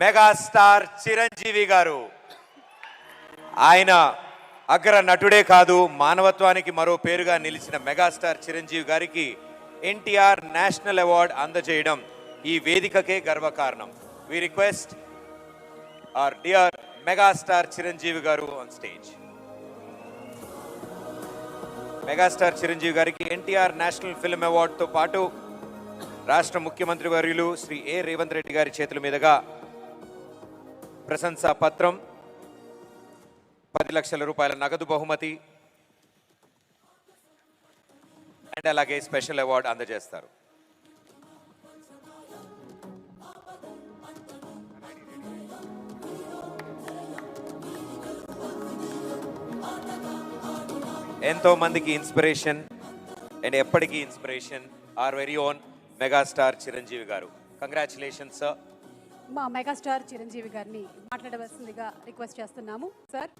Megastar Chiranjeevi గారు. ఆయన అగ్ర నటుడే కాదు, మానవత్వానికి మరో పేరుగా నిలిచిన మెగాస్టార్ చిరంజీవి గారికి ఎన్టీఆర్ నేషనల్ అవార్డు అందజేయడం ఈ వేదికకే గర్వకారణం. We request our dear megastar Chiranjeevi garu on stage. Megastar Chiranjeevi గారికి ఎన్టీఆర్ నేషనల్ ఫిల్మ్ అవార్డుతో పాటు రాష్ట్ర ముఖ్యమంత్రి వర్యులు శ్రీ ఏ రేవంత్ రెడ్డి గారి చేతుల మీదుగా ప్రశంసా పత్రం, 10 లక్షల రూపాయల నగదు బహుమతి అండ్ అలాగే స్పెషల్ అవార్డు అందజేస్తారు. ఎంతో మందికి ఇన్స్పిరేషన్ అండ్ ఎప్పటికీ inspiration our very own megastar Chiranjeevi garu. Congratulations sir. మా మెగాస్టార్ చిరంజీవి గారిని మాట్లాడవలసిందిగా రిక్వెస్ట్ చేస్తున్నాము సార్.